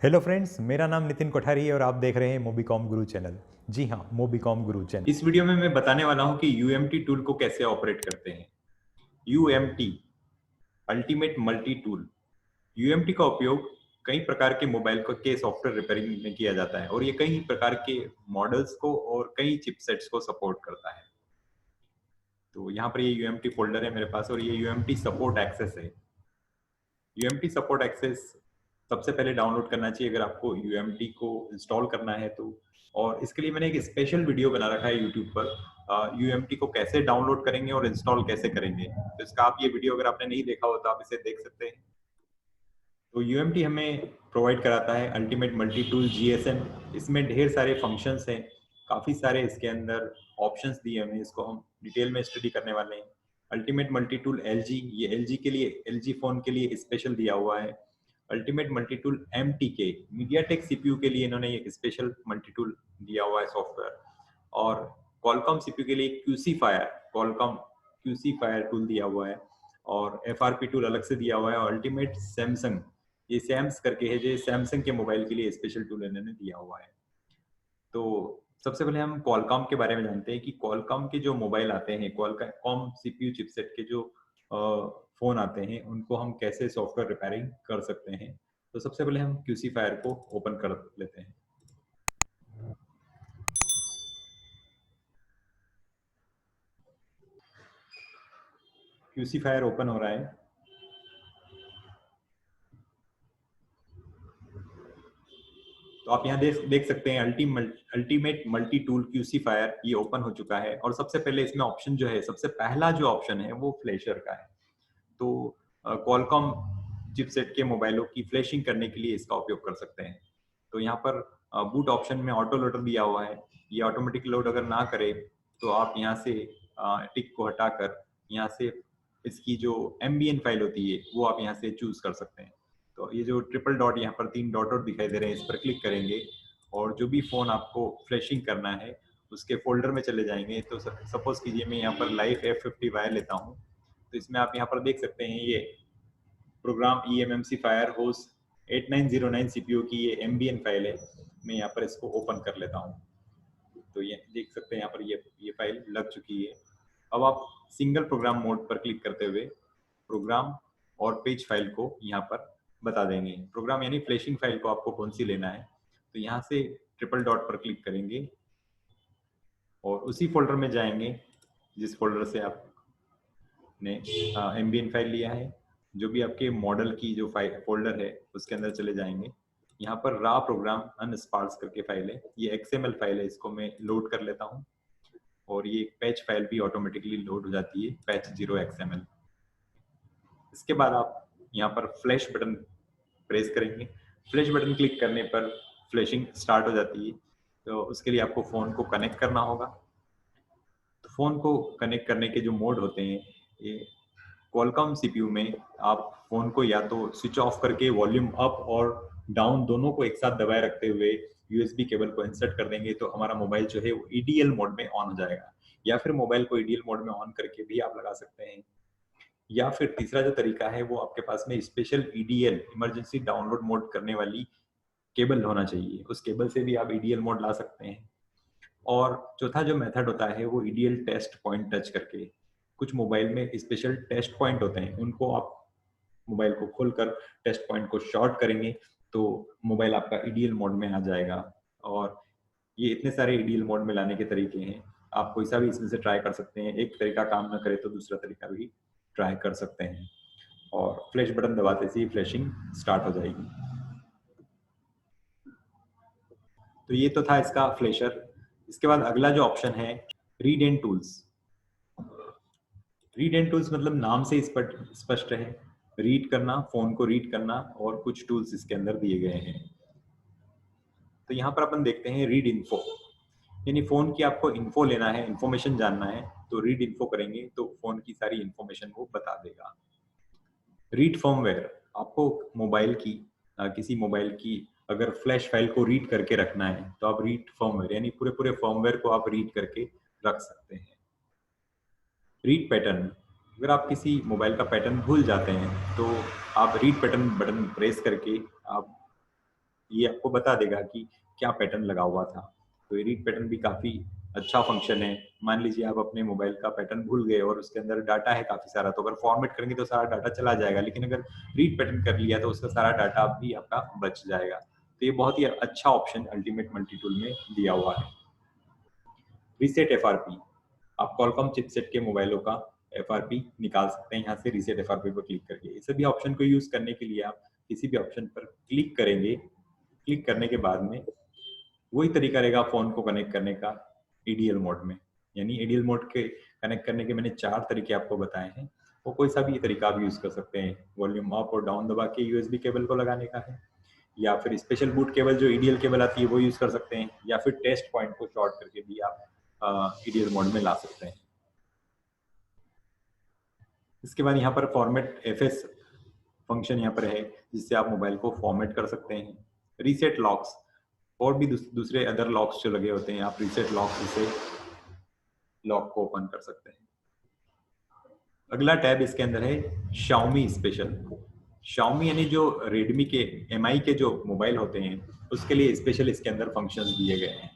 Hello friends, मेरा नाम नितिन कोठारी है और आप देख रहे हैं मोबीकॉम गुरु चैनल। जी हाँ, मोबीकॉम गुरु चैनल। इस वीडियो में मैं बताने वाला हूं कि यूएमटी टूल को कैसे ऑपरेट करते हैं। UMT ultimate multi tool. UMT का उपयोग कई प्रकार के मोबाइल के सॉफ्टवेयर रिपेयरिंग में किया जाता है और ये कई प्रकार के मॉडल्स को और कई चिपसेट्स को सपोर्ट करता है। तो यहाँ पर ये यूएमटी फोल्डर है मेरे पास और ये यूएमटी सपोर्ट एक्सेस है। यूएमटी सपोर्ट एक्सेस सबसे पहले डाउनलोड करना चाहिए अगर आपको यूएमटी को इंस्टॉल करना है तो। और इसके लिए मैंने एक स्पेशल वीडियो बना रखा है यूट्यूब पर, यूएमटी को कैसे डाउनलोड करेंगे और इंस्टॉल कैसे करेंगे। तो इसका आप ये वीडियो अगर आपने नहीं देखा हो तो आप इसे देख सकते हैं। तो यूएमटी हमें प्रोवाइड कराता है अल्टीमेट मल्टी टूल जीएसएम। इसमें ढेर सारे फंक्शंस हैं, काफ़ी सारे इसके अंदर ऑप्शंस दिए हुए हैं। इसको हम डिटेल में स्टडी करने वाले हैं। अल्टीमेट मल्टी टूल एलजी, ये एलजी के लिए, एलजी फोन के लिए स्पेशल दिया हुआ है। Ultimate multi tool MTK, MediaTek CPU के लिए इन्होंने एक स्पेशल मल्टी टूल दिया हुआ है सॉफ्टवेयर। और कॉलकॉम सीपीयू के लिए QC fire, Qualcomm QC fire tool दिया हुआ है। और एफआरपी टूल अलग से दिया हुआ है। और अल्टीमेट सैमसंग, ये सैम्स करके है जो सैमसंग के मोबाइल के लिए स्पेशल टूल इन्होंने दिया हुआ है। तो सबसे पहले हम कॉलकॉम के बारे में जानते हैं कि कॉलकॉम के जो मोबाइल आते हैं, कॉलकॉम सीपीयू चिपसेट के जो फोन आते हैं, उनको हम कैसे सॉफ्टवेयर रिपेयरिंग कर सकते हैं। तो सबसे पहले हम क्यूसी फायर को ओपन कर लेते हैं। क्यूसी फायर ओपन हो रहा है। तो आप यहाँ देख देख सकते हैं ultimate multi tool QC fire, ये ओपन हो चुका है। और सबसे पहले इसमें ऑप्शन जो है, सबसे पहला जो ऑप्शन है वो फ्लैशर का है। तो क्वालकॉम चिपसेट के मोबाइलों की फ्लैशिंग करने के लिए इसका उपयोग कर सकते हैं। तो यहाँ पर बूट ऑप्शन में ऑटो लोडर दिया हुआ है। ये ऑटोमेटिक लोड अगर ना करे तो आप यहाँ से टिक को हटाकर यहाँ से इसकी जो एमबीएन फाइल होती है वो आप यहाँ से चूज कर सकते हैं। तो ये जो ट्रिपल डॉट, यहाँ पर 3 डॉट डॉट दिखाई दे रहे हैं, इस पर क्लिक करेंगे और जो भी फोन आपको फ्लैशिंग करना है उसके फोल्डर में चले जाएंगे। तो सपोज कीजिए मैं यहाँ पर लाइफ F50 वायर लेता हूँ। तो इसमें आप यहाँ पर देख सकते हैं ये program eMMC firehose 8909 CPU की ये एमबीएन फाइल है। मैं यहाँ पर इसको ओपन कर लेता हूँ। तो ये देख सकते हैं यहाँ पर ये फाइल लग चुकी है। अब आप सिंगल प्रोग्राम मोड पर क्लिक करते हुए प्रोग्राम और पेज फाइल को यहाँ पर बता देंगे। प्रोग्राम यानी फ्लैशिंग फाइल को आपको कौन सी लेना है। तो यहाँ से ट्रिपल डॉट पर क्लिक करेंगे और उसी फोल्डर में जाएंगे जिस फोल्डर से आपने एमबीएन फाइल लिया है। जो भी आपके मॉडल की जो फाइल फोल्डर है उसके अंदर चले जाएंगे। यहाँ पर रा प्रोग्राम अनस्पार्स करके फाइल है, ये एक्सएमएल फाइल है, इसको मैं लोड कर लेता हूँ। और ये पैच फाइल भी ऑटोमेटिकली लोड हो जाती है, पैच 0 XML। इसके बाद आप यहाँ पर फ्लैश बटन प्रेस करेंगे। फ्लैश बटन क्लिक करने पर फ्लैशिंग स्टार्ट हो जाती है। तो उसके लिए आपको फ़ोन को कनेक्ट करना होगा। तो फ़ोन को कनेक्ट करने के जो मोड होते हैं, ये क्वालकॉम सीपीयू में आप फ़ोन को या तो स्विच ऑफ करके वॉल्यूम अप और डाउन दोनों को एक साथ दबाए रखते हुए यूएसबी केबल को इंसर्ट कर देंगे तो हमारा मोबाइल जो है वो ईडीएल मोड में ऑन हो जाएगा। या फिर मोबाइल को ईडीएल मोड में ऑन करके भी आप लगा सकते हैं। या फिर तीसरा जो तरीका है वो आपके पास में special EDL, emergency download mode करने वाली केबल होना चाहिए। उस केबल से भी आप ईडीएल मोड ला सकते हैं। और चौथा जो मेथड होता है वो ईडीएल टेस्ट पॉइंट टच करके। कुछ मोबाइल में स्पेशल टेस्ट पॉइंट होते हैं, उनको आप मोबाइल को खोलकर टेस्ट पॉइंट को शॉर्ट करेंगे तो मोबाइल आपका ईडीएल मोड में आ जाएगा। और ये इतने सारे ईडीएल मोड में लाने के तरीके हैं, आप कोई सा भी इसमें से ट्राई कर सकते हैं। एक तरीका काम ना करे तो दूसरा तरीका भी ट्राई कर सकते हैं। और फ्लैश बटन दबाते से ही फ्लैशिंग स्टार्ट हो जाएगी। तो ये तो था इसका फ्लैशर। इसके बाद अगला जो ऑप्शन है read and tools. Read and tools मतलब नाम से स्पष्ट है, रीड करना, फोन को रीड करना और कुछ टूल्स इसके अंदर दिए गए हैं। तो यहाँ पर अपन देखते हैं रीड इन्फो, यानी फोन की आपको इन्फो लेना है, इन्फॉर्मेशन जानना है तो रीड इन्फो करेंगे तो फोन की सारी इन्फॉर्मेशन वो बता देगा। रीड फर्मवेयर, आपको मोबाइल की किसी मोबाइल की अगर फ्लैश फाइल को रीड करके रखना है तो आप रीड फर्मवेयर यानी पूरे पूरे फर्मवेयर को आप रीड करके रख सकते हैं। रीड पैटर्न, अगर आप किसी मोबाइल का पैटर्न भूल जाते हैं तो आप रीड पैटर्न बटन प्रेस करके आप ये आपको बता देगा कि क्या पैटर्न लगा हुआ था। तो ये रीड पैटर्न भी काफ़ी अच्छा फंक्शन है। मान लीजिए आप अपने मोबाइल का पैटर्न भूल गए और उसके अंदर डाटा है काफ़ी सारा, तो अगर फॉर्मेट करेंगे तो सारा डाटा चला जाएगा, लेकिन अगर रीड पैटर्न कर लिया तो उसका सारा डाटा भी आपका बच जाएगा। तो ये बहुत ही अच्छा ऑप्शन अल्टीमेट मल्टी टूल में दिया हुआ है। रीसेट एफआरपी, आप कॉलकॉम चिपसेट के मोबाइलों का एफआरपी निकाल सकते हैं यहाँ से रीसेट एफआरपी पर क्लिक करके। इस सभी ऑप्शन को यूज करने के लिए आप किसी भी ऑप्शन पर क्लिक करेंगे। क्लिक करने के बाद में वही तरीका रहेगा फोन को कनेक्ट करने का ईडीएल मोड में। यानी ईडीएल मोड के कनेक्ट करने के मैंने 4 तरीके आपको बताए हैं, वो कोई सा भी तरीका आप यूज कर सकते हैं। वॉल्यूम अप और डाउन दबा के यूएसबी केबल को लगाने का है, या फिर स्पेशल बूट केबल जो ईडीएल केबल आती है वो यूज कर सकते हैं, या फिर टेस्ट पॉइंट को शॉर्ट करके भी आप ईडीएल मोड में ला सकते हैं। इसके बाद यहाँ पर फॉर्मेट एफएस फंक्शन यहाँ पर है, जिससे आप मोबाइल को फॉर्मेट कर सकते हैं। रीसेट लॉक्स, और भी दूसरे अदर लॉक्स जो लगे होते हैं, आप रीसेट लॉक से लॉक को ओपन कर सकते हैं। अगला टैब इसके अंदर है Xiaomi स्पेशल। Xiaomi यानी जो रेडमी के MI के जो मोबाइल होते हैं उसके लिए स्पेशल इसके अंदर फंक्शंस दिए गए हैं।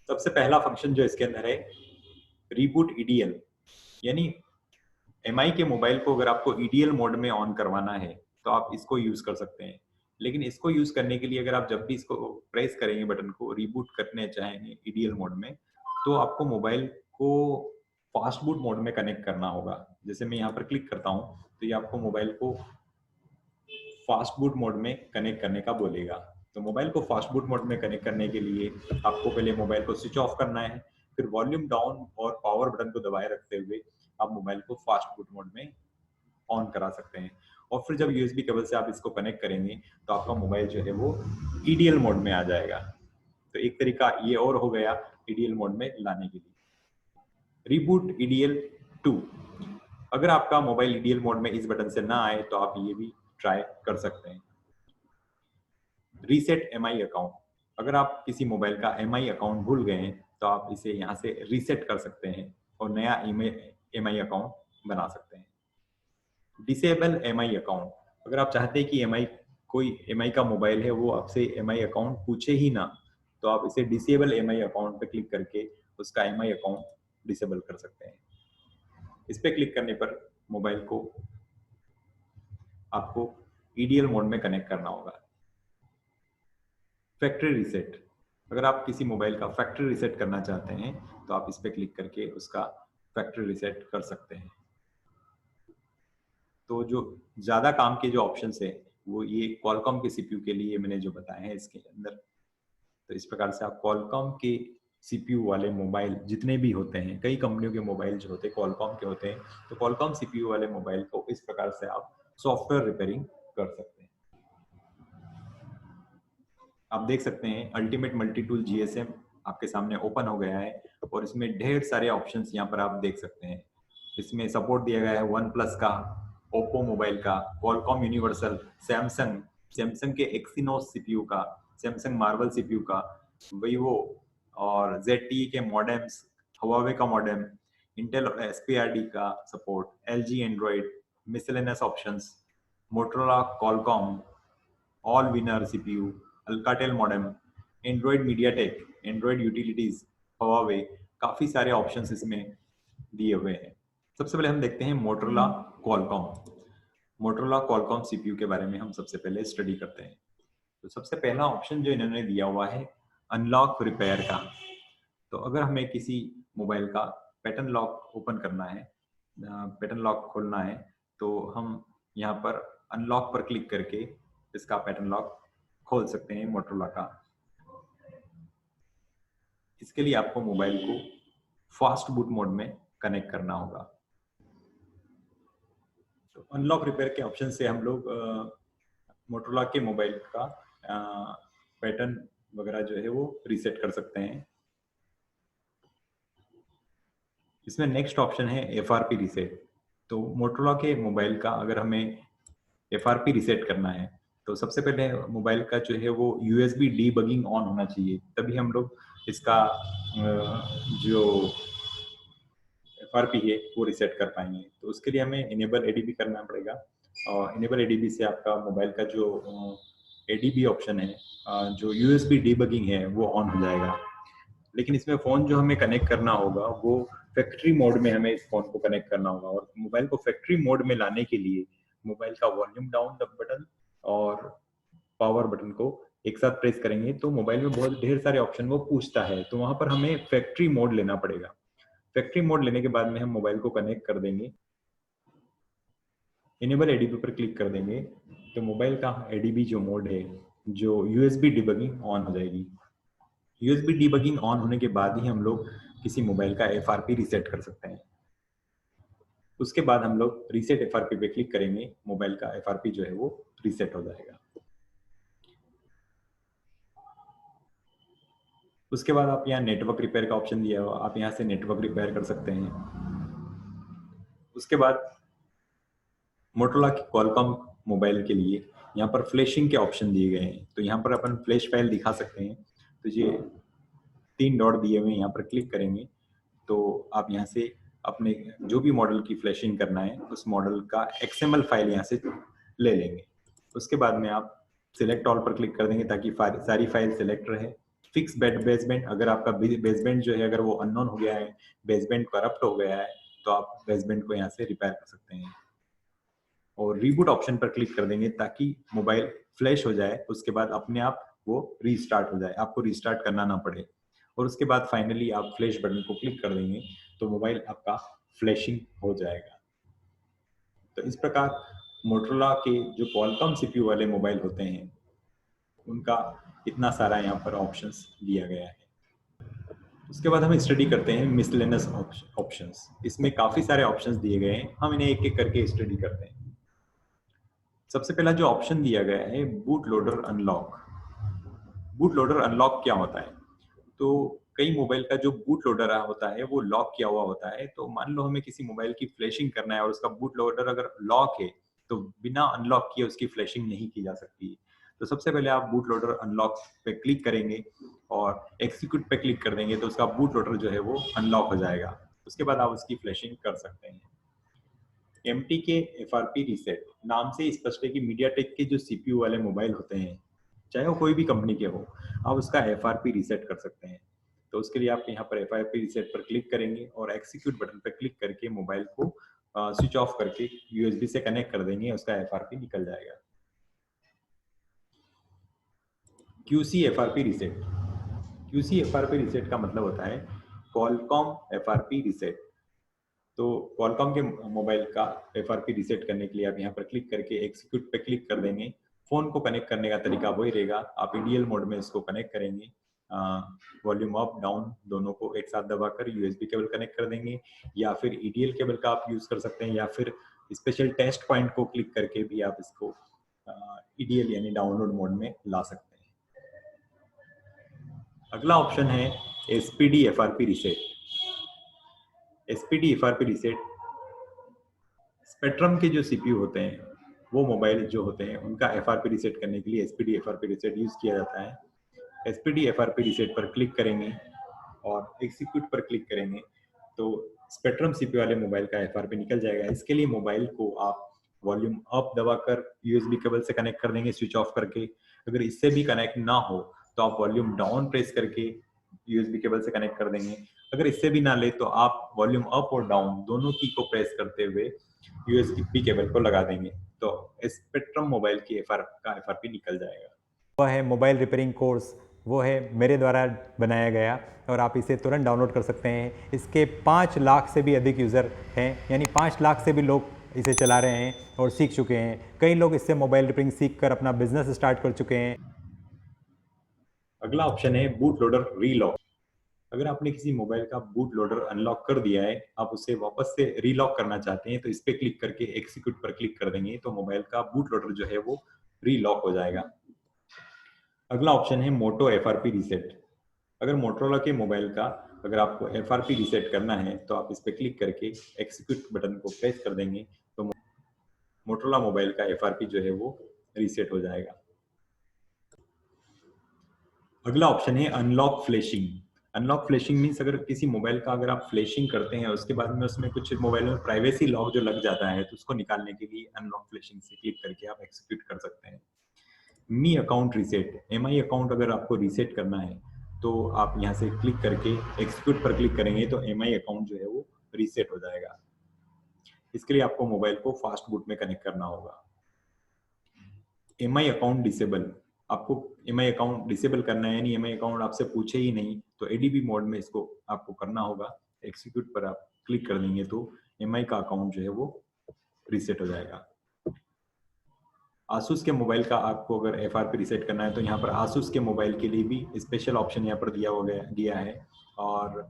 सबसे पहला फंक्शन जो इसके अंदर है रीबूट ईडीएल, यानी MI के मोबाइल को अगर आपको ईडीएल मोड में ऑन करवाना है तो आप इसको यूज कर सकते हैं। लेकिन इसको यूज करने के लिए अगर आप जब भी इसको प्रेस करेंगे बटन को, रीबूट करने चाहेंगे ईडीएल मोड में, तो आपको मोबाइल को फास्ट बूट मोड में कनेक्ट करना होगा। जैसे मैं यहाँ पर क्लिक करता हूँ तो ये आपको मोबाइल को फास्ट बूट मोड में कनेक्ट करने का बोलेगा। तो मोबाइल को फास्ट बूट मोड में कनेक्ट करने के लिए आपको पहले मोबाइल को स्विच ऑफ करना है, फिर वॉल्यूम डाउन और पावर बटन को दबाए रखते हुए आप मोबाइल को फास्ट बूट मोड में ऑन करा सकते हैं। और फिर जब यूएसबी केबल से आप इसको कनेक्ट करेंगे तो आपका मोबाइल जो है वो ईडीएल मोड में आ जाएगा। तो एक तरीका ये और हो गया ईडीएल मोड में लाने के लिए। रीबूट ईडीएल 2, अगर आपका मोबाइल ईडीएल मोड में इस बटन से ना आए तो आप ये भी ट्राई कर सकते हैं। रीसेट एमआई अकाउंट, अगर आप किसी मोबाइल का एमआई अकाउंट भूल गए हैं तो आप इसे यहाँ से रीसेट कर सकते हैं और नया एमआई अकाउंट बना सकते हैं। डिसेबल एमआई अकाउंट, अगर आप चाहते हैं कि कोई एमआई का मोबाइल है वो आपसे एमआई अकाउंट पूछे ही ना, तो आप इसे डिसेबल एमआई अकाउंट पे क्लिक करके उसका एमआई अकाउंट डिसेबल कर सकते हैं। इस पे क्लिक करने पर मोबाइल को आपको ईडीएल मोड में कनेक्ट करना होगा। फैक्ट्री रीसेट, अगर आप किसी मोबाइल का फैक्ट्री रीसेट करना चाहते हैं तो आप इस पे क्लिक करके उसका फैक्ट्री रीसेट कर सकते हैं। तो जो ज्यादा काम के जो ऑप्शंस है वो ये क्वालकॉम के सीपीयू के लिए मैंने जो बताए हैं इसके अंदर। तो इस प्रकार से आप क्वालकॉम के सीपीयू वाले मोबाइल जितने भी होते हैं, कई कंपनियों के मोबाइल जो होते हैं क्वालकॉम के होते हैं, तो क्वालकॉम सीपीयू वाले मोबाइल को इस प्रकार से आप सॉफ्टवेयर रिपेयरिंग कर सकते हैं। आप देख सकते हैं अल्टीमेट मल्टी टूल जीएसएम आपके सामने ओपन हो गया है और इसमें ढेर सारे ऑप्शंस यहाँ पर आप देख सकते हैं। इसमें सपोर्ट दिया गया है वन प्लस का, ओप्पो मोबाइल का, क्वालकॉम यूनिवर्सल, सैमसंग के एक्सिनोस सीपीयू का, सैमसंग मार्वल सीपीयू का, वीवो और ZTE के मॉडेम्स, हुआवे का मॉडेम, इंटेल और एसपीआरडी का support, LG Android, miscellaneous options, Motorola Qualcomm, all winner CPU, Alcatel modem, Android MediaTek, Android utilities, Huawei, काफी सारे ऑप्शंस इसमें दिए हुए हैं। सबसे पहले हम देखते हैं Motorola Qualcomm. Motorola Qualcomm CPU के बारे में हम सबसे पहले स्टडी करते हैं। तो सबसे पहला ऑप्शन जो इन्होंने दिया हुआ है अनलॉक रिपेयर का। तो अगर हमें किसी मोबाइल का पैटर्न लॉक ओपन करना है, पैटर्न लॉक खोलना है, तो हम यहाँ पर अनलॉक पर क्लिक करके इसका पैटर्न लॉक खोल सकते हैं मोटरोला का। इसके लिए आपको मोबाइल को फास्ट बूट मोड में कनेक्ट करना होगा। तो अनलॉक रिपेयर के ऑप्शन से हम लोग मोटरोला के मोबाइल का पैटर्न वगैरह जो है वो रीसेट कर सकते हैं। इसमें नेक्स्ट ऑप्शन है एफआरपी रीसेट। तो मोटरोला के मोबाइल का अगर हमें एफआरपी रीसेट करना है तो सबसे पहले मोबाइल का जो है वो यूएसबी डीबगिंग ऑन होना चाहिए, तभी हम लोग इसका जो FRP है वो रीसेट कर पाएंगे। तो उसके लिए हमें इनेबल ADB करना पड़ेगा, और इनेबल ADB से आपका मोबाइल का जो ADB ऑप्शन है, जो USB डीबगिंग है वो ऑन हो जाएगा। लेकिन इसमें फ़ोन जो हमें कनेक्ट करना होगा वो फैक्ट्री मोड में हमें इस फ़ोन को कनेक्ट करना होगा, और मोबाइल को फैक्ट्री मोड में लाने के लिए मोबाइल का वॉल्यूम डाउन बटन और पावर बटन को एक साथ प्रेस करेंगे तो मोबाइल में बहुत ढेर सारे ऑप्शन वो पूछता है, तो वहां पर हमें फैक्ट्री मोड लेना पड़ेगा। फैक्ट्री मोड लेने के बाद में हम मोबाइल को कनेक्ट कर देंगे, इनेबल एडीबी पर क्लिक कर देंगे तो मोबाइल का एडीबी जो मोड है, जो यूएसबी डिबगिंग ऑन हो जाएगी। यूएसबी डिबगिंग ऑन होने के बाद ही हम लोग किसी मोबाइल का एफआरपी रीसेट कर सकते हैं। उसके बाद हम लोग रीसेट एफआरपी पे क्लिक करेंगे, मोबाइल का एफआरपी जो है वो रीसेट हो जाएगा। उसके बाद आप यहाँ नेटवर्क रिपेयर का ऑप्शन दिया हुआ, आप यहाँ से नेटवर्क रिपेयर कर सकते हैं। उसके बाद मोटोरोला की क्वालकॉम मोबाइल के लिए यहाँ पर फ्लैशिंग के ऑप्शन दिए गए हैं, तो यहाँ पर अपन फ्लैश फाइल दिखा सकते हैं। तो ये 3 डॉट दिए हुए हैं, यहाँ पर क्लिक करेंगे तो आप यहाँ से अपने जो भी मॉडल की फ्लैशिंग करना है उस मॉडल का XML फाइल यहाँ से ले लेंगे। उसके बाद में आप सिलेक्ट ऑल पर क्लिक कर देंगे ताकि सारी फाइल सिलेक्ट रहे। फिक्स बेसबैंड, अगर आपका बेसबैंड जो है अगर वो अननोन हो गया है, बेसबैंड करप्ट हो गया है, तो आप बेसबैंड को यहाँ से रिपेयर कर सकते हैं। और रीबूट ऑप्शन पर क्लिक कर देंगे ताकि मोबाइल फ्लैश हो जाए, उसके बाद अपने आप वो रीस्टार्ट हो जाए, आपको रीस्टार्ट करना ना पड़े। और उसके बाद फाइनली आप फ्लैश बटन को क्लिक कर देंगे तो मोबाइल आपका फ्लैशिंग हो जाएगा। तो इस प्रकार मोटोरोला के जो क्वालकॉम सीपीयू वाले मोबाइल होते हैं उनका इतना सारा यहाँ पर ऑप्शंस दिया गया है। उसके बाद हम स्टडी करते हैं मिसलेनियस ऑप्शंस। इसमें काफी सारे ऑप्शंस दिए गए हैं, हम इन्हें एक एक करके स्टडी करते हैं। सबसे पहला जो ऑप्शन दिया गया है boot loader unlock. Boot loader unlock क्या होता है? तो कई मोबाइल का जो बूट लोडर होता है वो लॉक किया हुआ होता है। तो मान लो हमें किसी मोबाइल की फ्लैशिंग करना है और उसका बूट लोडर अगर लॉक है तो बिना अनलॉक किए उसकी फ्लैशिंग नहीं की जा सकती। तो सबसे पहले आप बूट लोडर अनलॉक पे क्लिक करेंगे और एक्सिक्यूट पे क्लिक कर देंगे तो उसका बूट लोडर जो है वो अनलॉक हो जाएगा। उसके बाद आप उसकी फ्लैशिंग कर सकते हैं। एमटी के एफआरपी रीसेट नाम से स्पष्ट है कि मीडियाटेक के जो सीपीयू वाले मोबाइल होते हैं, चाहे वो कोई भी कंपनी के हो, आप उसका एफआरपी रीसेट कर सकते हैं। तो उसके लिए आप यहाँ पर एफआरपी रीसेट पर क्लिक करेंगे और एक्सिक्यूट बटन पर क्लिक करके मोबाइल को स्विच ऑफ करके यूएसबी से कनेक्ट कर देंगे, उसका एफआरपी निकल जाएगा। QC FRP reset. QC FRP reset का मतलब होता है क्वालकॉम एफआरपी रीसेट। तो क्वालकॉम के मोबाइल का एफआरपी रीसेट करने के लिए आप यहाँ पर क्लिक करके एक्सिक्यूट पे क्लिक कर देंगे। फोन को कनेक्ट करने का तरीका वही रहेगा, आप ईडीएल मोड में इसको कनेक्ट करेंगे, वॉल्यूम अप डाउन दोनों को एक साथ दबाकर यूएसबी केबल कनेक्ट कर देंगे, या फिर ईडीएल केबल का आप यूज कर सकते हैं, या फिर स्पेशल टेस्ट पॉइंट को क्लिक करके भी आप इसको ईडीएल यानी डाउनलोड मोड में ला सकते हैं। अगला ऑप्शन है SPD FRP reset. SPD FRP reset spectrum के जो सीपीयू होते हैं वो मोबाइल जो होते हैं उनका एफआरपी रीसेट करने के लिए एसपीडी एफआरपी रीसेट यूज किया जाता है। एसपीडी एफआरपी रीसेट पर क्लिक करेंगे और एक्सिक्यूट पर क्लिक करेंगे तो स्पेक्ट्रम सीपीयू वाले मोबाइल का एफआरपी निकल जाएगा। इसके लिए मोबाइल को आप वॉल्यूम अप दबाकर यूएसबी केबल से कनेक्ट कर देंगे स्विच ऑफ करके। अगर इससे भी कनेक्ट ना हो तो आप वॉल्यूम डाउन प्रेस करके यूएसबी केबल से कनेक्ट कर देंगे। अगर इससे भी ना ले तो आप वॉल्यूम अप और डाउन दोनों की को प्रेस करते हुए यूएसबी केबल को लगा देंगे तो स्पेक्ट्रम मोबाइल की एफआरपी निकल जाएगा। वह है मोबाइल रिपेयरिंग कोर्स, वो है मेरे द्वारा बनाया गया और आप इसे तुरंत डाउनलोड कर सकते हैं। इसके 5 लाख से भी अधिक यूज़र हैं, यानी 5 लाख से भी लोग इसे चला रहे हैं और सीख चुके हैं। कई लोग इससे मोबाइल रिपेयरिंग सीख कर अपना बिजनेस स्टार्ट कर चुके हैं। अगला ऑप्शन है बूट लोडर रीलॉक। अगर आपने किसी मोबाइल का बूट लोडर अनलॉक कर दिया है, आप उसे वापस से रीलॉक करना चाहते हैं तो इस पे क्लिक करके एक्सिक्यूट पर क्लिक कर देंगे तो मोबाइल का बूट लोडर जो है वो रीलॉक हो जाएगा। अगला ऑप्शन है मोटो एफआरपी रीसेट। अगर मोटोरोला के मोबाइल का अगर आपको एफआरपी रीसेट करना है तो आप इस पे क्लिक करके एक्सिक्यूट बटन को प्रेस कर देंगे तो मोटोरोला मोबाइल का एफआरपी जो है वो रीसेट हो जाएगा। अगला ऑप्शन है unlock flashing. Unlock flashing means अगर किसी मोबाइल का अगर आप फ्लैशिंग करते हैं उसके बाद में उसमें कुछ मोबाइल में प्राइवेसी लॉक जो लग जाता है तो उसको निकालने के लिए अनलॉक फ्लैशिंग से क्लिक करके आप एक्सिक्यूट कर सकते हैं। मी अकाउंट रीसेट, एमआई अकाउंट अगर आपको रीसेट करना है तो आप यहाँ से क्लिक करके एक्सिक्यूट पर क्लिक करेंगे तो एमआई अकाउंट जो है वो रीसेट हो जाएगा। इसके लिए आपको मोबाइल को फास्ट बूट में कनेक्ट करना होगा। एमआई अकाउंट डिसेबल, आपको एमआई अकाउंट डिसेबल करना है, यानी एमआई अकाउंट आपसे पूछे ही नहीं तो एडीबी मोड में इसको आपको करना होगा। एक्सिक्यूट पर आप क्लिक कर देंगे तो एमआई का अकाउंट जो है वो रीसेट हो जाएगा। आसूस के मोबाइल का आपको अगर एफआरपी रीसेट करना है तो यहाँ पर आसूस के मोबाइल के लिए भी स्पेशल ऑप्शन यहाँ पर दिया है और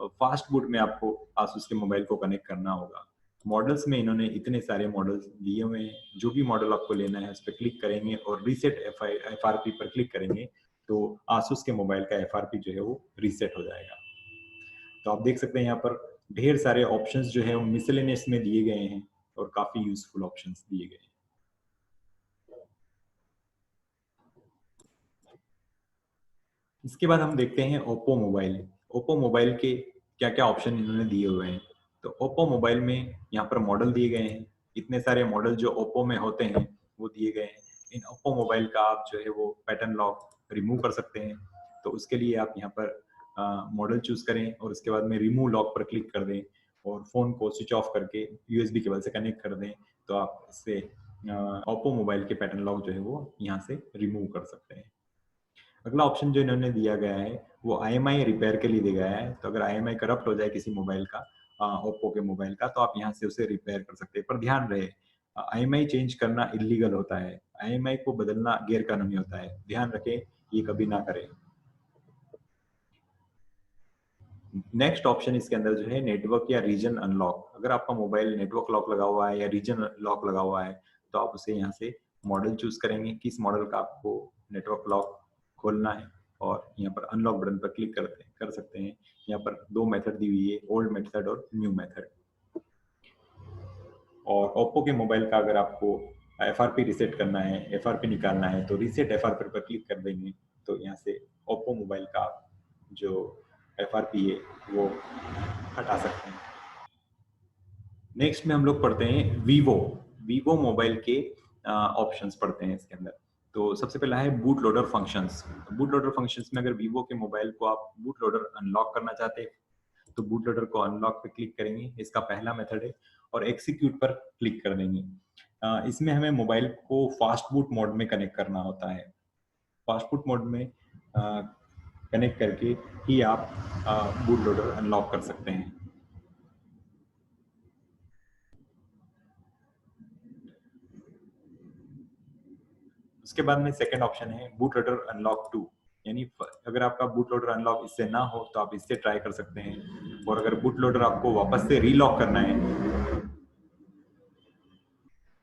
फास्ट बूट में आपको आसूस के मोबाइल को कनेक्ट करना होगा। मॉडल्स में इन्होंने इतने सारे मॉडल्स दिए हुए हैं, जो भी मॉडल आपको लेना है उस पर क्लिक करेंगे और रीसेट एफआरपी पर क्लिक करेंगे तो आसूस के मोबाइल का एफआरपी जो है वो रीसेट हो जाएगा। तो आप देख सकते हैं यहाँ पर ढेर सारे ऑप्शंस जो है वो मिसलेनियस में दिए गए हैं और काफी यूजफुल ऑप्शंस दिए गए हैं। इसके बाद हम देखते हैं ओप्पो मोबाइल। ओप्पो मोबाइल के क्या क्या ऑप्शन इन्होंने दिए हुए हैं। तो ओप्पो मोबाइल में यहाँ पर मॉडल दिए गए हैं, इतने सारे मॉडल जो ओप्पो में होते हैं वो दिए गए हैं। इन ओप्पो मोबाइल का आप जो है वो पैटर्न लॉक रिमूव कर सकते हैं। तो उसके लिए आप यहाँ पर मॉडल चूज करें और उसके बाद में रिमूव लॉक पर क्लिक कर दें और फोन को स्विच ऑफ करके यूएसबी केबल से कनेक्ट कर दें तो आप इससे ओप्पो मोबाइल के पैटर्न लॉक जो है वो यहाँ से रिमूव कर सकते हैं। अगला ऑप्शन जो इन्होंने दिया गया है वो आईएमआई रिपेयर के लिए दिया गया है। तो अगर आईएमआई करप्ट हो जाए किसी मोबाइल का, ओप्पो के मोबाइल का, तो आप यहाँ से उसे रिपेयर कर सकते हैं। पर ध्यान रहे आईएमआई चेंज करना इलीगल होता है, आईएमआई को बदलना गैर कानूनी होता है, ध्यान रखें ये कभी ना करें। नेक्स्ट ऑप्शन इसके अंदर जो है नेटवर्क या रीजन अनलॉक। अगर आपका मोबाइल नेटवर्क लॉक लगा हुआ है या रीजन लॉक लगा हुआ है तो आप उसे यहाँ से मॉडल चूज करेंगे, किस मॉडल का आपको नेटवर्क लॉक खोलना है और यहाँ पर अनलॉक बटन पर क्लिक कर सकते हैं। यहाँ पर दो मेथड दी हुई है, ओल्ड मेथड और न्यू मेथड। और ओप्पो के मोबाइल का अगर आपको एफआरपी रिसेट करना है, एफआरपी निकालना है तो रिसेट एफआरपी पर क्लिक कर देंगे तो यहाँ से ओप्पो मोबाइल का जो एफआरपी है वो हटा सकते हैं। नेक्स्ट में हम लोग पढ़ते हैं वीवो मोबाइल के ऑप्शंस पढ़ते हैं इसके अंदर। तो सबसे पहला है boot loader functions. Boot loader functions में अगर वीवो के मोबाइल को आप बूट लोडर अनलॉक करना चाहते हैं तो बूट लोडर को अनलॉक पे क्लिक करेंगे, इसका पहला मेथड है, और एक्सिक्यूट पर क्लिक कर देंगे। इसमें हमें मोबाइल को फास्ट बूट मोड में कनेक्ट करना होता है। फास्ट बूट मोड में कनेक्ट करके ही आप बूट लोडर अनलॉक कर सकते हैं। उसके बाद में सेकंड ऑप्शन है बूट लोडर अनलॉक 2, यानी अगर आपका बूट लोडर अनलॉक इससे ना हो तो आप इससे ट्राई कर सकते हैं। और अगर बूट लोडर आपको वापस से रीलॉक करना है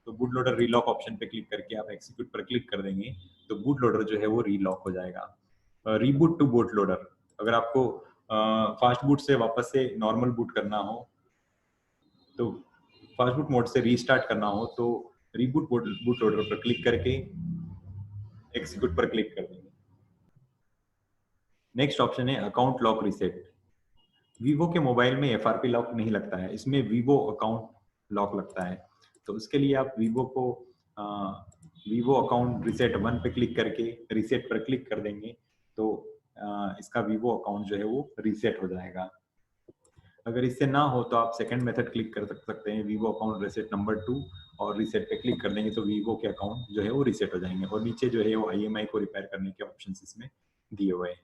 तो बूट लोडर रीलॉक ऑप्शन पे क्लिक करके आप एक्सिक्यूट पर क्लिक कर देंगे तो बूट लोडर जो है वो रीलॉक हो जाएगा। रीबूट टू बूट लोडर, अगर आपको फास्ट बूट से वापस से नॉर्मल बूट करना हो तो फास्ट बूट मोड से रीस्टार्ट करना हो तो रीबूट बूट लोडर पर क्लिक करके एक्सिक्यूट पर क्लिक कर देंगे। नेक्स्ट ऑप्शन है अकाउंट लॉक रीसेट। वीवो के मोबाइल में एफआरपी लॉक नहीं लगता है, इसमें वीवो अकाउंट लॉक लगता है। तो उसके लिए आप वीवो अकाउंट रीसेट 1 पे क्लिक करके रीसेट पर क्लिक कर देंगे तो इसका वीवो अकाउंट जो है वो रीसेट हो जाएगा। अगर इससे ना हो तो आप सेकंड मेथड क्लिक कर सकते हैं, वीवो अकाउंट रीसेट नंबर 2, और रीसेट पे क्लिक कर देंगे तो वीवो के अकाउंट जो है वो रीसेट हो जाएंगे। और नीचे जो है वो आईएमआई को रिपेयर करने के ऑप्शन इसमें दिए हुए हैं।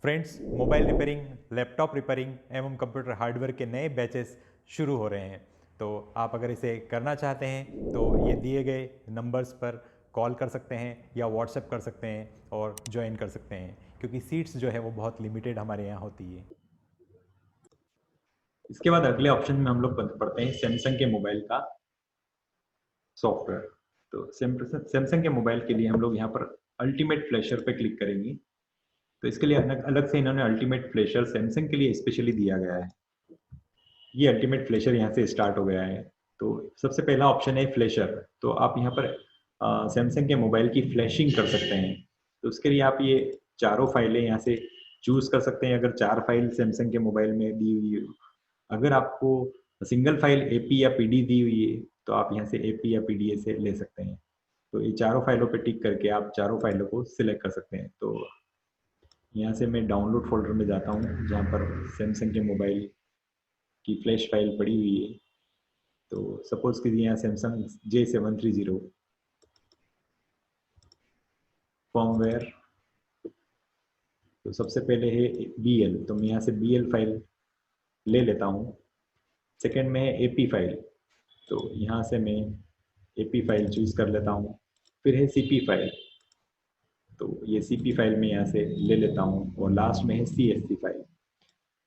Friends, mobile repairing, laptop repairing एवं कंप्यूटर हार्डवेयर के नए बैचेस शुरू हो रहे हैं। तो आप अगर इसे करना चाहते हैं तो ये दिए गए नंबर्स पर कॉल कर सकते हैं या व्हाट्सएप कर सकते हैं और ज्वाइन कर सकते हैं, क्योंकि सीट्स जो है वो बहुत लिमिटेड हमारे यहाँ होती है। इसके बाद अगले ऑप्शन में हम लोग पढ़ते हैं सैमसंग के मोबाइल का सॉफ्टवेयर। तो सैमसंग के मोबाइल के लिए हम लोग यहाँ पर अल्टीमेट फ्लैशर पे क्लिक करेंगे। तो इसके लिए अलग से इन्होंने अल्टीमेट फ्लैशर सैमसंग के लिए स्पेशली दिया गया है। ये अल्टीमेट फ्लैशर यहाँ से स्टार्ट हो गया है। तो सबसे पहला ऑप्शन है फ्लैशर। तो आप यहाँ पर सैमसंग के मोबाइल की फ्लैशिंग कर सकते हैं। तो उसके लिए आप ये चारों फाइलें यहाँ से चूज कर सकते हैं अगर 4 फाइल सैमसंग के मोबाइल में दी हुई है। अगर आपको सिंगल फाइल एपी या पीडी दी हुई है तो आप यहाँ से एपी या पीडीए से ले सकते हैं। तो ये चारों फाइलों पे टिक करके आप चारों फाइलों को सिलेक्ट कर सकते हैं। तो यहाँ से मैं डाउनलोड फोल्डर में जाता हूँ जहाँ पर सैमसंग के मोबाइल की फ्लैश फाइल पड़ी हुई है। तो सपोज कीजिए यहाँ सैमसंग J730 फर्मवेयर। तो सबसे पहले है BL, तो मैं यहाँ से BL फाइल ले लेता हूँ। सेकेंड में है AP फाइल, तो यहाँ से मैं AP फाइल चूज कर लेता हूँ। फिर है CP फाइल, तो ये CP फाइल मैं यहाँ से ले लेता हूँ। और लास्ट में है CSC फाइल,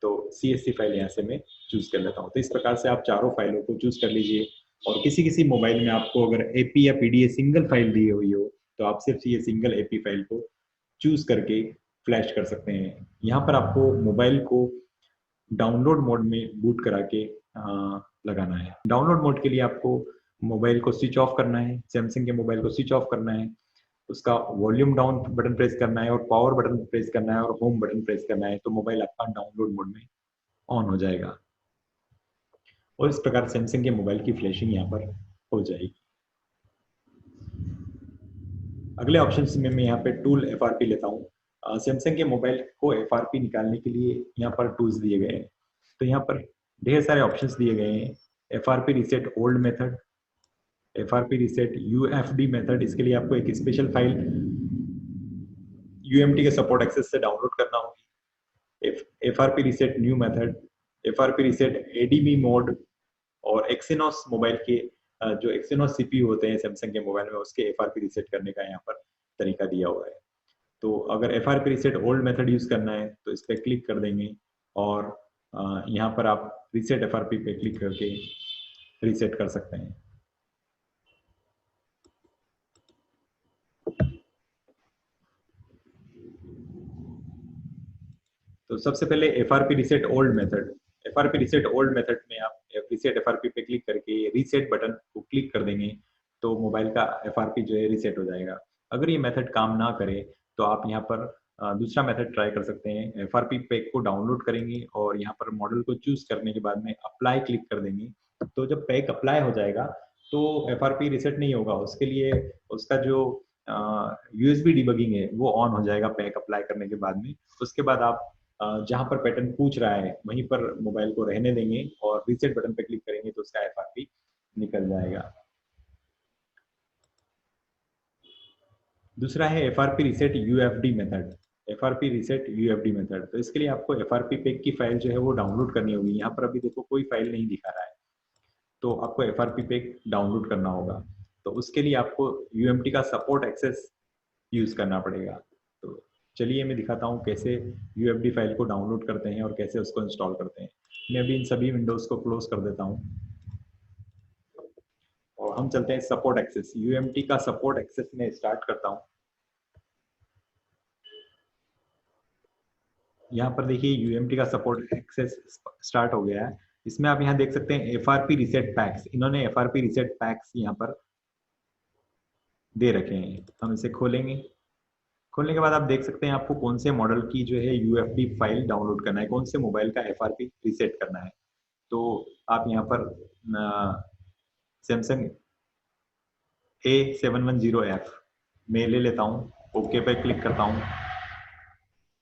तो CSC फाइल यहाँ से मैं चूज कर लेता हूँ। तो इस प्रकार से आप चारों फाइलों को चूज कर लीजिए। और किसी किसी मोबाइल में आपको अगर AP या PDA सिंगल फाइल दी हुई हो तो आप सिर्फ ये सिंगल AP फाइल को चूज करके फ्लैश कर सकते हैं। यहाँ पर आपको मोबाइल को डाउनलोड मोड में बूट करा के लगाना है। डाउनलोड मोड के लिए आपको मोबाइल को स्विच ऑफ करना है, सैमसंग के मोबाइल को स्विच ऑफ करना है, उसका वॉल्यूम डाउन बटन प्रेस करना है और पावर बटन प्रेस करना है और होम बटन प्रेस करना है, तो मोबाइल आपका डाउनलोड मोड में ऑन हो जाएगा। और इस प्रकार सैमसंग के मोबाइल की फ्लैशिंग यहाँ पर हो जाएगी। अगले ऑप्शन में मैं यहाँ पे टूल FRP लेता हूँ। सैमसंग के मोबाइल को FRP निकालने के लिए यहाँ पर टूल्स दिए गए हैं। तो यहाँ पर ढेर सारे ऑप्शंस दिए गए हैं। FRP reset old method, FRP reset UFD method. इसके लिए आपको एक स्पेशल फाइल UMT के सपोर्ट एक्सेस से डाउनलोड करना होगी। FRP reset new method, FRP reset ADB mode, और एक्सिनोस मोबाइल के जो एक्सिनोस CPU होते हैं सैमसंग के मोबाइल में, उसके FRP रीसेट करने का यहाँ पर तरीका दिया हुआ है। तो अगर FRP reset old method use करना है तो इस पर क्लिक कर देंगे और यहाँ पर आप रीसेट FRP पे क्लिक करके रीसेट कर सकते हैं। तो सबसे पहले FRP reset old method. FRP reset old method में आप रीसेट FRP पे क्लिक करके रीसेट बटन को क्लिक कर देंगे तो मोबाइल का FRP जो है रीसेट हो जाएगा। अगर ये मेथड काम ना करे तो आप यहाँ पर दूसरा मेथड ट्राई कर सकते हैं। FRP पैक को डाउनलोड करेंगे और यहाँ पर मॉडल को चूज करने के बाद में अप्लाई क्लिक कर देंगे। तो जब पैक अप्लाई हो जाएगा तो FRP रीसेट नहीं होगा, उसके लिए उसका जो USB डिबगिंग है वो ऑन हो जाएगा पैक अप्लाई करने के बाद में। उसके बाद आप जहां पर पैटर्न पूछ रहा है वहीं पर मोबाइल को रहने देंगे और रीसेट बटन पर क्लिक करेंगे तो उसका FRP निकल जाएगा। दूसरा है FRP reset UFD method. FRP reset UFD method, तो इसके लिए आपको FRP पैक की फाइल जो है वो डाउनलोड करनी होगी। यहाँ पर अभी देखो कोई फाइल नहीं दिखा रहा है, तो आपको FRP पैक डाउनलोड करना होगा। तो उसके लिए आपको UMT का सपोर्ट एक्सेस यूज करना पड़ेगा। तो चलिए मैं दिखाता हूँ कैसे UFD फाइल को डाउनलोड करते हैं और कैसे उसको इंस्टॉल करते हैं। मैं अभी इन सभी विंडोज को क्लोज कर देता हूँ और हम चलते हैं सपोर्ट एक्सेस। UMT का सपोर्ट एक्सेस में स्टार्ट करता हूँ। यहाँ पर देखिए UMT का सपोर्ट एक्सेस स्टार्ट हो गया है। इसमें आप यहाँ देख सकते हैं FRP रीसेट पैक्स, इन्होंने FRP रीसेट पैक्स यहाँ पर दे रखे हैं। हम इसे खोलेंगे। खोलने के बाद आप देख सकते हैं आपको कौन से मॉडल की जो है UFD फाइल डाउनलोड करना है, कौन से मोबाइल का FRP रीसेट करना है। तो आप यहाँ पर सैमसंग A710F में ले लेता हूँ, ओके पे क्लिक करता हूँ।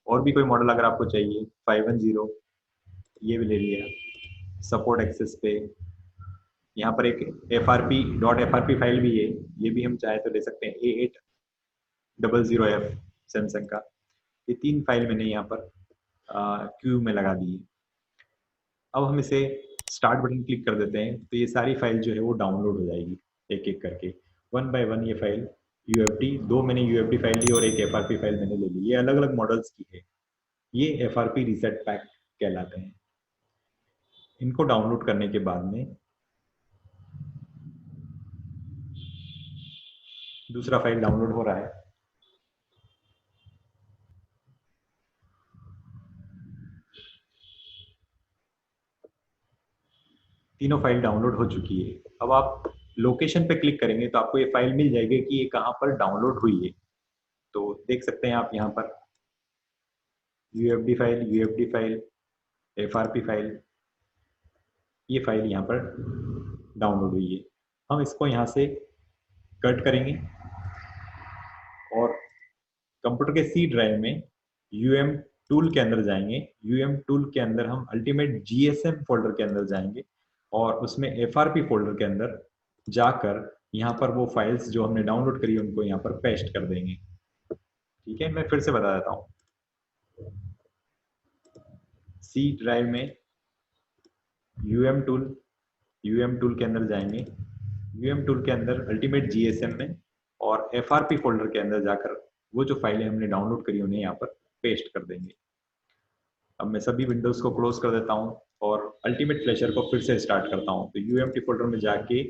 और भी कोई मॉडल अगर आपको चाहिए 510, ये भी ले लिया। सपोर्ट एक्सेस पे यहाँ पर एक FRP फाइल भी है, ये भी हम चाहे तो ले सकते हैं। A800F सैमसंग का, ये 3 फाइल मैंने यहाँ पर क्यू में लगा दी है। अब हम इसे स्टार्ट बटन क्लिक कर देते हैं तो ये सारी फाइल जो है वो डाउनलोड हो जाएगी एक एक करके, 1 बाय 1 ये फाइल UFD, 2 मैंने UFD फाइल ली और एक FRP फाइल मैंने ले ली। ये अलग अलग मॉडल्स की है, ये FRP रीसेट पैक कहलाते हैं। इनको डाउनलोड करने के बाद में दूसरा फाइल डाउनलोड हो रहा है। तीनों फाइल डाउनलोड हो चुकी है। अब आप लोकेशन पे क्लिक करेंगे तो आपको ये फाइल मिल जाएगी कि ये कहाँ पर डाउनलोड हुई है। तो देख सकते हैं आप यहाँ पर यूएफडी फाइल, एफआरपी फाइल, ये फाइल यहाँ पर डाउनलोड हुई है। हम इसको यहाँ से कट करेंगे और कंप्यूटर के सी ड्राइव में यूएम टूल के अंदर जाएंगे। यूएम टूल के अंदर हम अल्टीमेट जीएसएम फोल्डर के अंदर जाएंगे और उसमें एफआरपी फोल्डर के अंदर जाकर यहाँ पर वो फाइल्स जो हमने डाउनलोड करी उनको यहाँ पर पेस्ट कर देंगे। ठीक है, मैं फिर से बता देता हूँ। सी ड्राइव में यूएम टूल के अंदर जाएंगे। यूएम टूल के अंदर अल्टीमेट जीएसएम में और एफआरपी फोल्डर के अंदर जाकर वो जो फाइलें हमने डाउनलोड करी उन्हें यहाँ पर पेस्ट कर देंगे। अब मैं सभी विंडोज को क्लोज कर देता हूँ और अल्टीमेट फ्लैशर को फिर से स्टार्ट करता हूँ। तो यूएमटी फोल्डर में जाके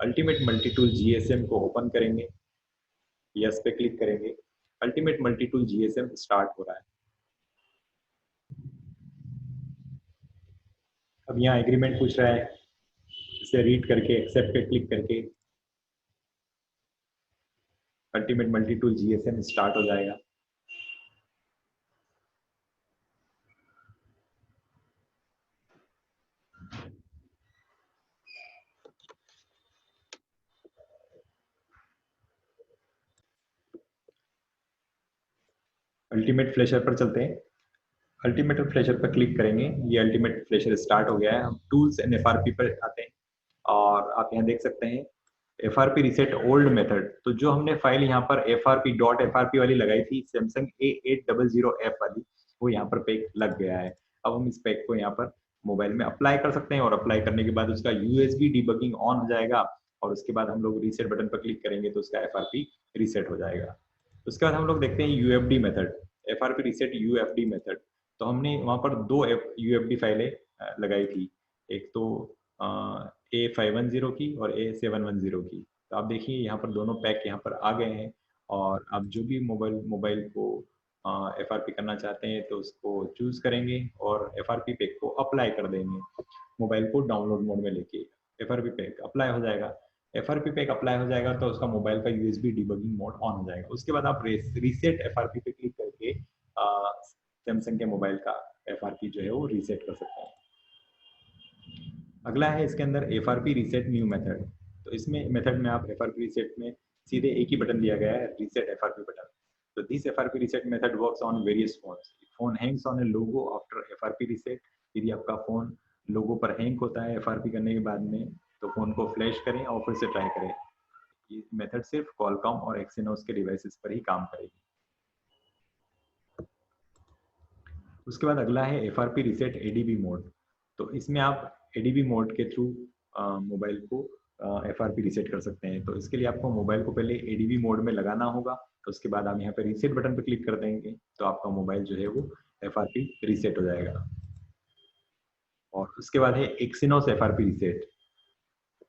अल्टीमेट मल्टी टूल जीएसएम को ओपन करेंगे, यस पे क्लिक करेंगे। Ultimate multi tool GSM start हो रहा है। अब यहाँ एग्रीमेंट पूछ रहा है, इसे रीड करके एक्सेप्ट पे क्लिक करके ultimate multi tool GSM start हो जाएगा। अल्टीमेट फ्लैशर पर चलते हैं। अल्टीमेट फ्लैशर पर क्लिक करेंगे, ये अल्टीमेट फ्लैशर स्टार्ट हो गया है। हम टूल्स एंड एफआरपी पर आते हैं और आप यहाँ देख सकते हैं एफआरपी रीसेट ओल्ड मेथड। तो जो हमने फाइल यहाँ पर frp.frp वाली लगाई थी सैमसंग A800F वाली, वो यहाँ पर पैक लग गया है। अब हम इस पैक को यहाँ पर मोबाइल में अप्लाई कर सकते हैं और अप्लाई करने के बाद उसका यूएसबी डिबगिंग ऑन हो जाएगा और उसके बाद हम लोग रीसेट बटन पर क्लिक करेंगे तो उसका एफआरपी रीसेट हो जाएगा। उसके बाद हम लोग देखते हैं UFD method, FRP reset UFD method. तो हमने वहाँ पर दो यूएफडी फाइलें लगाई थी, एक तो A510 की और A710 की। तो आप देखिए यहाँ पर दोनों पैक यहाँ पर आ गए हैं और आप जो भी मोबाइल को एफआरपी करना चाहते हैं तो उसको चूज करेंगे और एफआरपी पैक को अप्लाई कर देंगे। मोबाइल को डाउनलोड मोड में लेके एफआरपी पैक अप्लाई हो जाएगा। एफआरपी पैक अप्लाई हो जाएगा तो उसका मोबाइल का यूएसबी डिबगिंग मोड ऑन हो जाएगा। उसके बाद आप रीसेट एफआरपी पे क्लिक करके सैमसंग के मोबाइल का एफआरपी जो है वो रीसेट कर सकते हैं। अगला है इसके अंदर एफआरपी रीसेट न्यू मेथड। तो इसमें मेथड में आप एफआरपी रीसेट में सीधे एक ही बटन दिया गया है, रीसेट एफआरपी बटन। तो this FRP reset method works on various phones. Phone Hanks on A logo after FRP reset. यदि आपका फोन लोगो पर हैंग होता है एफआरपी करने के बाद में तो फोन को फ्लैश करें और फिर से ट्राई करें। ये मेथड सिर्फ कॉलकॉम और एक्सिनोस के डिवाइसेस पर ही काम करेगी। उसके बाद अगला है एफआरपी रीसेट एडीबी मोड। तो इसमें आप एडीबी मोड के थ्रू मोबाइल को एफआरपी रीसेट कर सकते हैं। तो इसके लिए आपको मोबाइल को पहले एडीबी मोड में लगाना होगा। तो उसके बाद आप यहाँ पे रीसेट बटन पे क्लिक कर देंगे तो आपका मोबाइल जो है वो एफआरपी रीसेट हो जाएगा। और उसके बाद है एक्सिनोस एफआरपी रीसेट।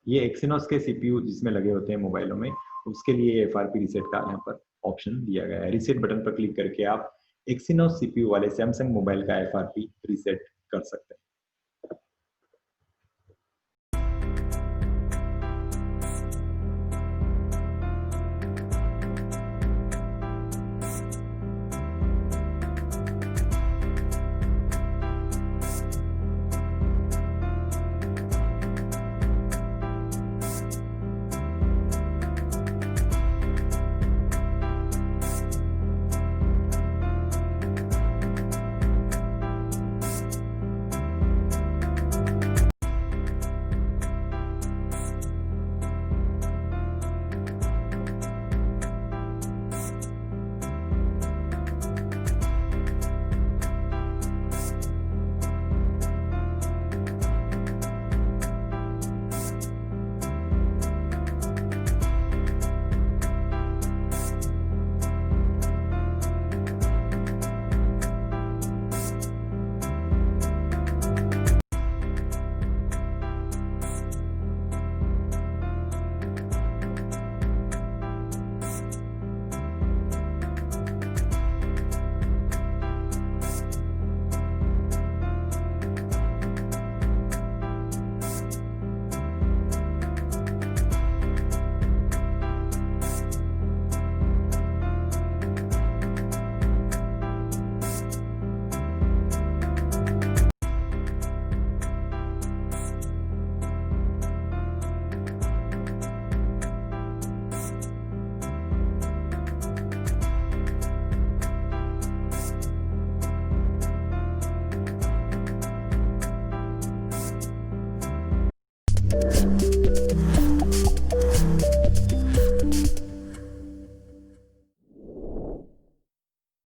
ये एक्सिनोस के सीपीयू जिसमें लगे होते हैं मोबाइलों में, उसके लिए एफआरपी रीसेट का यहाँ पर ऑप्शन दिया गया है। रीसेट बटन पर क्लिक करके आप एक्सिनोस सीपीयू वाले सैमसंग मोबाइल का एफआरपी रीसेट कर सकते हैं। है।